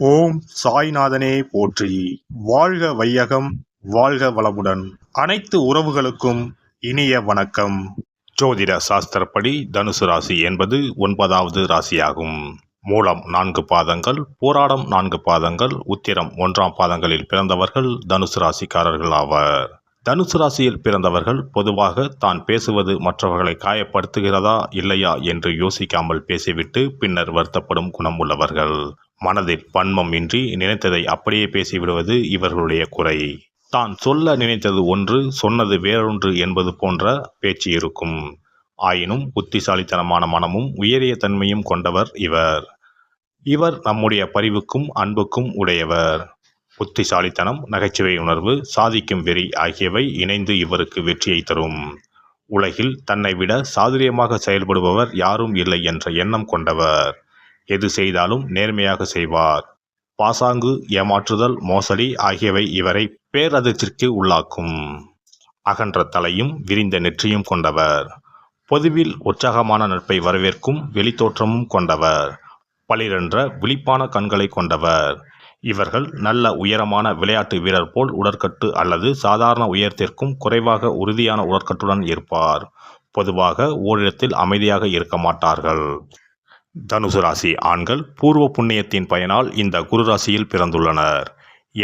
ஓம் சாய்நாதனே போற்றி. வாழ்க வையகம், வாழ்க வளமுடன். அனைத்து உறவுகளுக்கும் இனிய வணக்கம். ஜோதிட சாஸ்திரப்படி தனுசு ராசி என்பது 9வது ராசியாகும். மூலம் 4 பாதங்கள், போராடம் 4 பாதங்கள், உத்திரம் 1ஆம் பாதங்களில் பிறந்தவர்கள் தனுசு ராசிக்காரர்கள் ஆவர். தனுசு ராசியில் பிறந்தவர்கள் பொதுவாக தான் பேசுவது மற்றவர்களை காயப்படுத்துகிறதா இல்லையா என்று யோசிக்காமல் பேசிவிட்டு பின்னர் வருத்தப்படும் குணம் உள்ளவர்கள். மனதில் பன்மம் இன்றி நினைத்ததை அப்படியே பேசிவிடுவது இவர்களுடைய குறை. தான் சொல்ல நினைத்தது ஒன்று, சொன்னது வேறொன்று என்பது போன்ற பேச்சு இருக்கும். ஆயினும் புத்திசாலித்தனமான மனமும் உயரிய தன்மையும் கொண்டவர் இவர். இவர் நம்முடைய பரிவுக்கும் அன்புக்கும் உடையவர். புத்திசாலித்தனம், நகைச்சுவை உணர்வு, சாதிக்கும் வெறி ஆகியவை இணைந்து இவருக்கு வெற்றியை தரும். உலகில் தன்னை விட சாதுரியமாக செயல்படுபவர் யாரும் இல்லை என்ற எண்ணம் கொண்டவர். எது செய்தாலும் நேர்மையாக செய்வார். பாசாங்கு, ஏமாற்றுதல், மோசடி ஆகியவை இவரை பேரதிர்ச்சிக்கு உள்ளாக்கும். அகன்ற தலையும் விரிந்த நெற்றியும் கொண்டவர். பொதுவில் உற்சாகமான நட்பை வரவேற்கும் வெளித்தோற்றமும் கொண்டவர். பளிரென்ற விழிப்பான கண்களை கொண்டவர். இவர்கள் நல்ல உயரமான விளையாட்டு வீரர் போல் உடற்கட்டு அல்லது சாதாரண உயரத்திற்கும் குறைவாக உறுதியான உடற்கட்டுடன் இருப்பார். பொதுவாக ஓரிடத்தில் அமைதியாக இருக்க மாட்டார்கள். தனுசு ராசி ஆண்கள் பூர்வ புண்ணியத்தின் பயனால் இந்த குரு ராசியில் பிறந்துள்ளனர்.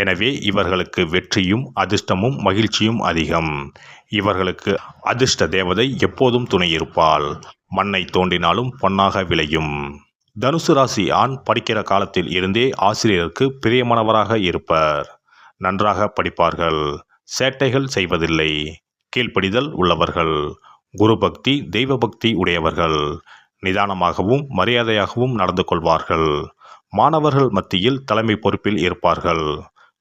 எனவே இவர்களுக்கு வெற்றியும் அதிர்ஷ்டமும் மகிழ்ச்சியும் அதிகம். இவர்களுக்கு அதிர்ஷ்ட தேவதை எப்போதும் துணையிருப்பாள். மண்ணை தோண்டினாலும் பொன்னாக விளையும். தனுசு ராசி ஆண் படிக்கிற காலத்தில் இருந்தே ஆசிரியருக்கு பிரியமானவராக இருப்பர். நன்றாக படிப்பார்கள். சேட்டைகள் செய்வதில்லை. கீழ்ப்படிதல் உள்ளவர்கள். குரு பக்தி, தெய்வ பக்தி உடையவர்கள். நிதானமாகவும் மரியாதையாகவும் நடந்து கொள்வார்கள். மாணவர்கள் மத்தியில் தலைமை பொறுப்பில் இருப்பார்கள்.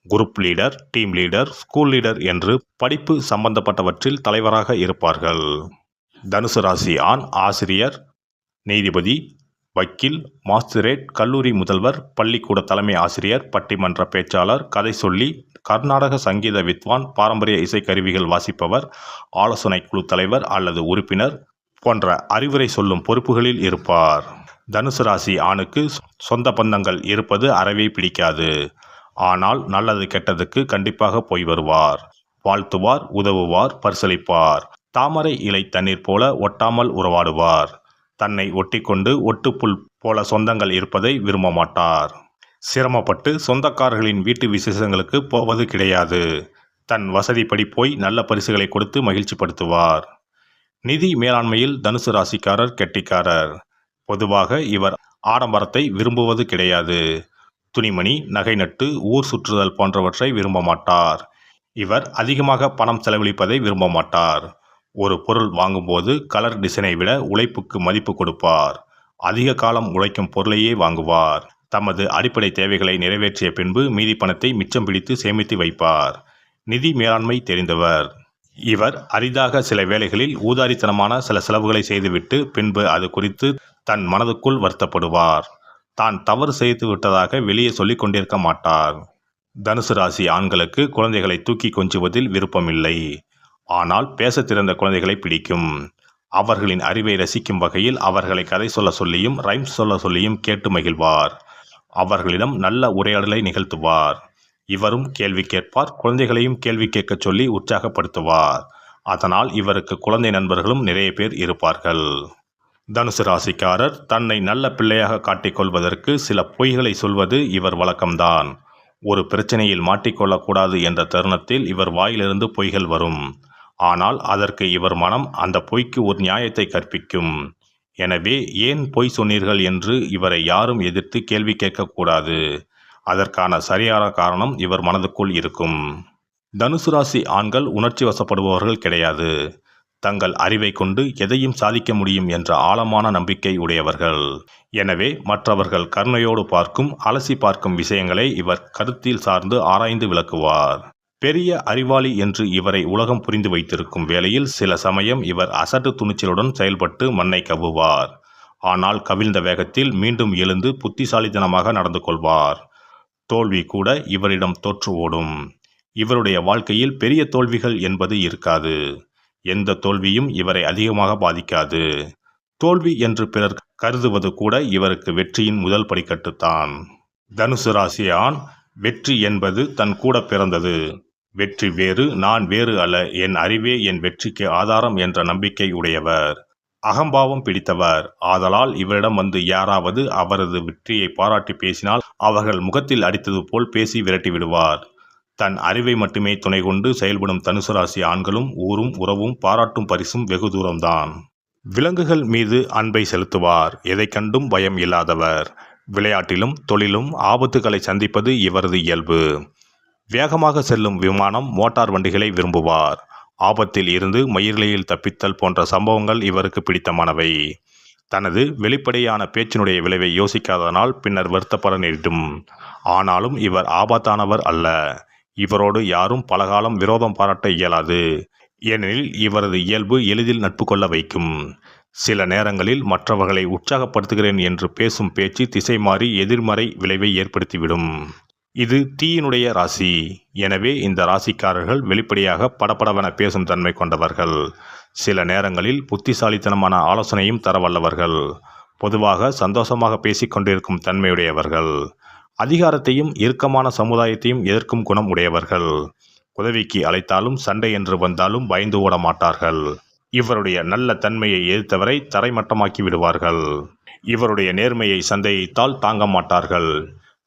Group leader, team leader, school leader என்று படிப்பு சம்பந்தப்பட்டவற்றில் தலைவராக இருப்பார்கள். தனுசு ராசி ஆண் ஆசிரியர், நீதிபதி, வக்கீல், மாஸ்திரேட், கல்லூரி முதல்வர், பள்ளிக்கூட தலைமை ஆசிரியர், பட்டிமன்ற பேச்சாளர், கதை சொல்லி, கர்நாடக சங்கீத வித்வான், பாரம்பரிய இசைக்கருவிகள் வாசிப்பவர், ஆலோசனை குழு தலைவர் அல்லது உறுப்பினர் போன்ற அறிவுரை சொல்லும் பொறுப்புகளில் இருப்பார். தனுசு ராசி ஆணுக்கு சொந்த பந்தங்கள் இருப்பது அறவே பிடிக்காது. ஆனால் நல்லது கெட்டதுக்கு கண்டிப்பாக போய் வருவார். வாழ்த்துவார், உதவுவார், பரிசளிப்பார். தாமரை இலை தண்ணீர் போல ஒட்டாமல் உறவாடுவார். தன்னை ஒட்டிக்கொண்டு ஒட்டுப்புல் போல சொந்தங்கள் இருப்பதை விரும்ப மாட்டார். சிரமப்பட்டு சொந்தக்காரர்களின் வீட்டு விசேஷங்களுக்கு போவது கிடையாது. தன் வசதிப்படி போய் நல்ல பரிசுகளை கொடுத்து மகிழ்ச்சிப்படுத்துவார். நிதி மேலாண்மையில் தனுசு ராசிக்காரர் கெட்டிக்காரர். பொதுவாக இவர் ஆடம்பரத்தை விரும்புவது கிடையாது. துணிமணி, நகை நட்டு, ஊர் சுற்றுதல் போன்றவற்றை விரும்ப மாட்டார். இவர் அதிகமாக பணம் செலவழிப்பதை விரும்ப மாட்டார். ஒரு பொருள் வாங்கும்போது கலர் டிசைனை விட உழைப்புக்கு மதிப்பு கொடுப்பார். அதிக காலம் உழைக்கும் பொருளையே வாங்குவார். தமது அடிப்படை தேவைகளை நிறைவேற்றிய பின்பு மீதி பணத்தை மிச்சம் பிடித்து சேமித்து வைப்பார். நிதி மேலாண்மை தெரிந்தவர். இவர் அரிதாக சில வேளைகளில் ஊதாரித்தனமான சில செலவுகளை செய்துவிட்டு பின்பு அது குறித்து தன் மனதுக்குள் வருத்தப்படுவார். தான் தவறு செய்து விட்டதாக வெளியே சொல்லிக் கொண்டிருக்க மாட்டார். தனுசு ராசி ஆண்களுக்கு குழந்தைகளை தூக்கி கொஞ்சுவதில் விருப்பமில்லை. ஆனால் பேச திறந்த குழந்தைகளை பிடிக்கும். அவர்களின் அறிவை ரசிக்கும் வகையில் அவர்களை கதை சொல்ல சொல்லியும் ரைம்ஸ் சொல்ல சொல்லியும் கேட்டு மகிழ்வார். அவர்களிடம் நல்ல உரையாடலை நிகழ்த்துவார். இவரும் கேள்வி கேட்பார். குழந்தைகளையும் கேள்வி கேட்க சொல்லி உற்சாகப்படுத்துவார். அதனால் இவருக்கு குழந்தை நண்பர்களும் நிறைய பேர் இருப்பார்கள். தனுசு ராசிக்காரர் தன்னை நல்ல பிள்ளையாக காட்டிக்கொள்வதற்கு சில பொய்களை சொல்வது இவர் வழக்கம்தான். ஒரு பிரச்சனையில் மாட்டிக்கொள்ளக்கூடாது என்ற தருணத்தில் இவர் வாயிலிருந்து பொய்கள் வரும். ஆனால் அதற்கு இவர் மனம் அந்த பொய்க்கு ஒரு நியாயத்தை கற்பிக்கும். எனவே ஏன் பொய் சொன்னீர்கள் என்று இவரை யாரும் எதிர்த்து கேள்வி கேட்கக்கூடாது. அதற்கான சரியான காரணம் இவர் மனதுக்குள் இருக்கும். தனுசு ராசி ஆண்கள் உணர்ச்சி வசப்படுபவர்கள் கிடையாது. தங்கள் அறிவை கொண்டு எதையும் சாதிக்க முடியும் என்ற ஆழமான நம்பிக்கை உடையவர்கள். எனவே மற்றவர்கள் கருணையோடு பார்க்கும், அலசி பார்க்கும் விஷயங்களை இவர் கருத்தில் சார்ந்து ஆராய்ந்து விளக்குவார். பெரிய அறிவாளி என்று இவரை உலகம் புரிந்து வைத்திருக்கும் வேளையில் சில சமயம் இவர் அசட்டு துணிச்சலுடன் செயல்பட்டு மண்ணை கவ்வுவார். ஆனால் கவிழ்ந்த வேகத்தில் மீண்டும் எழுந்து புத்திசாலித்தனமாக நடந்து கொள்வார். தோல்வி கூட இவரிடம் தோற்று ஓடும். இவருடைய வாழ்க்கையில் பெரிய தோல்விகள் என்பது இருக்காது. எந்த தோல்வியும் இவரை அதிகமாக பாதிக்காது. தோல்வி என்று பிறர் கருதுவது கூட இவருக்கு வெற்றியின் முதல் படிக்கட்டுத்தான். தனுசு ராசி ஆண். வெற்றி என்பது தன் கூட பிறந்தது. வெற்றி வேறு, நான் வேறு அல்ல, என் அறிவே என் வெற்றிக்கு ஆதாரம் என்ற நம்பிக்கை உடையவர். அகம்பாவம் பிடித்தவர். ஆதலால் இவரிடம் வந்து யாராவது அவரது வெற்றியை பாராட்டி பேசினால் அவர்கள் முகத்தில் அடித்தது போல் பேசி விரட்டி விடுவார். தன் அறிவை மட்டுமே துணை கொண்டு செயல்படும் தனுசு ராசி ஆண்களும் ஊரும் உறவும் பாராட்டும் பரிசும் வெகு தூரம்தான். விலங்குகள் மீது அன்பை செலுத்துவார். எதை கண்டும் பயம் இல்லாதவர். விளையாட்டிலும் தொழிலும் ஆபத்துகளை சந்திப்பது இவரது இயல்பு. வேகமாக செல்லும் விமானம், மோட்டார் வண்டிகளை விரும்புவார். ஆபத்தில் இருந்து மயிரிழையில் தப்பித்தல் போன்ற சம்பவங்கள் இவருக்கு பிடித்தமானவை. தனது வெளிப்படையான பேச்சினுடைய விளைவை யோசிக்காததனால் பின்னர் வருத்தப்பட நேரிடும். ஆனாலும் இவர் ஆபத்தானவர் அல்ல. இவரோடு யாரும் பலகாலம் விரோதம் பாராட்ட இயலாது. ஏனெனில் இவரது இயல்பு எளிதில் நட்பு கொள்ள வைக்கும். சில நேரங்களில் மற்றவர்களை உற்சாகப்படுத்துகிறேன் என்று பேசும் பேச்சு திசை மாறி எதிர்மறை விளைவை ஏற்படுத்திவிடும். இது தீயினுடைய ராசி. எனவே இந்த ராசிக்காரர்கள் வெளிப்படையாக படபடவென பேசும் தன்மை கொண்டவர்கள். சில நேரங்களில் புத்திசாலித்தனமான ஆலோசனையும் தர வல்லவர்கள். பொதுவாக சந்தோஷமாக பேசிக்கொண்டிருக்கும் தன்மையுடையவர்கள். அதிகாரத்தையும் இறுக்கமான சமுதாயத்தையும் எதிர்க்கும் குணம் உடையவர்கள். உதவிக்கு அழைத்தாலும் சண்டை என்று வந்தாலும் பயந்து ஓட மாட்டார்கள். இவருடைய நல்ல தன்மையை எதிர்த்தவரை தரைமட்டமாக்கி விடுவார்கள். இவருடைய நேர்மையை சந்தேகித்தால் தாங்க மாட்டார்கள்.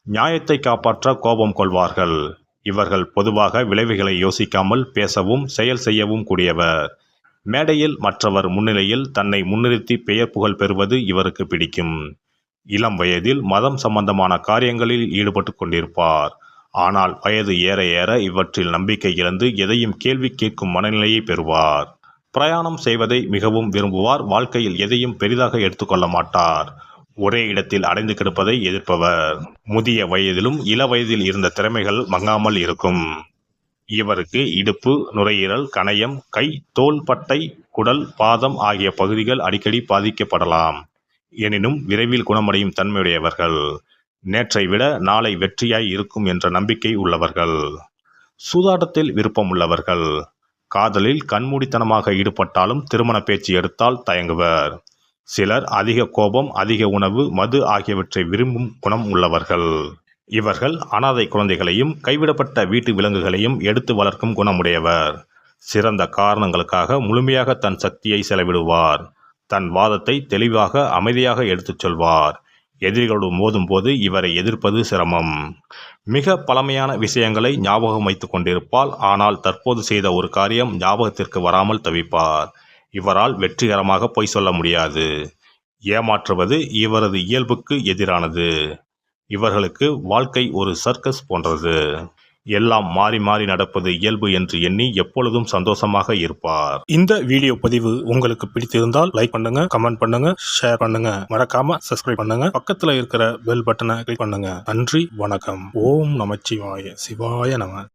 நியாயத்தை காப்பாற்ற கோபம் கொள்வார்கள். இவர்கள் பொதுவாக விளைவுகளை யோசிக்காமல் பேசவும் செயல் செய்யவும் கூடியவர். மேடையில் மற்றவர் முன்னிலையில் தன்னை முன்னிறுத்தி பெயர் புகழ் பெறுவது இவருக்கு பிடிக்கும். இளம் வயதில் மதம் சம்பந்தமான காரியங்களில் ஈடுபட்டு கொண்டிருப்பார். ஆனால் வயது ஏற ஏற இவற்றில் நம்பிக்கை இழந்து எதையும் கேள்வி கேட்கும் மனநிலையை பெறுவார். பிரயாணம் செய்வதை மிகவும் விரும்புவார். வாழ்க்கையில் எதையும் பெரிதாக எடுத்துக்கொள்ள மாட்டார். ஒரே இடத்தில் அடைந்து கிடப்பதை எதிர்ப்பவர். முதிய வயதிலும் இள வயதில் இருந்த திறமைகள் மங்காமல் இருக்கும். இவருக்கு இடுப்பு, நுரையீரல், கணையம், கை, தோள் பட்டை, குடல், பாதம் ஆகிய பகுதிகள் அடிக்கடி பாதிக்கப்படலாம். எனினும் விரைவில் குணமடையும் தன்மையுடையவர்கள். நேற்றை விட நாளை வெற்றியாய் இருக்கும் என்ற நம்பிக்கை உள்ளவர்கள். சூதாட்டத்தில் விருப்பம் உள்ளவர்கள். காதலில் கண்மூடித்தனமாக ஈடுபட்டாலும் திருமண பேச்சு எடுத்தால் தயங்குவர். சிலர் அதிக கோபம், அதிக உணவு, மது ஆகியவற்றை விரும்பும் குணம் உள்ளவர்கள். இவர்கள் அனாதை குழந்தைகளையும் கைவிடப்பட்ட வீட்டு விலங்குகளையும் எடுத்து வளர்க்கும் குணமுடையவர். சிறந்த காரணங்களுக்காக முழுமையாக தன் சக்தியை செலவிடுவார். தன் வாதத்தை தெளிவாக அமைதியாக எடுத்துச் சொல்வார். எதிரிகளோடு மோதும் போது இவரை எதிர்ப்பது சிரமம். மிக பழமையான விஷயங்களை ஞாபகம் வைத்துக் கொண்டிருப்பால். ஆனால் தற்போது செய்த ஒரு காரியம் ஞாபகத்திற்கு வராமல் தவிப்பார். இவரால் வெற்றிகரமாக பொய் சொல்ல முடியாது. ஏமாற்றுவது இவரது இயல்புக்கு எதிரானது. இவர்களுக்கு வாழ்க்கை ஒரு சர்க்கஸ் போன்றது. எல்லாம் மாறி மாறி நடப்பது இயல்பு என்று எண்ணி எப்பொழுதும் சந்தோஷமாக இருப்பார். இந்த வீடியோ பதிவு உங்களுக்கு பிடித்திருந்தால் லைக் பண்ணுங்க, கமெண்ட் பண்ணுங்க, ஷேர் பண்ணுங்க. மறக்காம சப்ஸ்கிரைப் பண்ணுங்க. பக்கத்துல இருக்கிற பெல் பட்டனை கிளிக் பண்ணுங்க. நன்றி, வணக்கம். ஓம் நமச்சிவாய. சிவாய நம.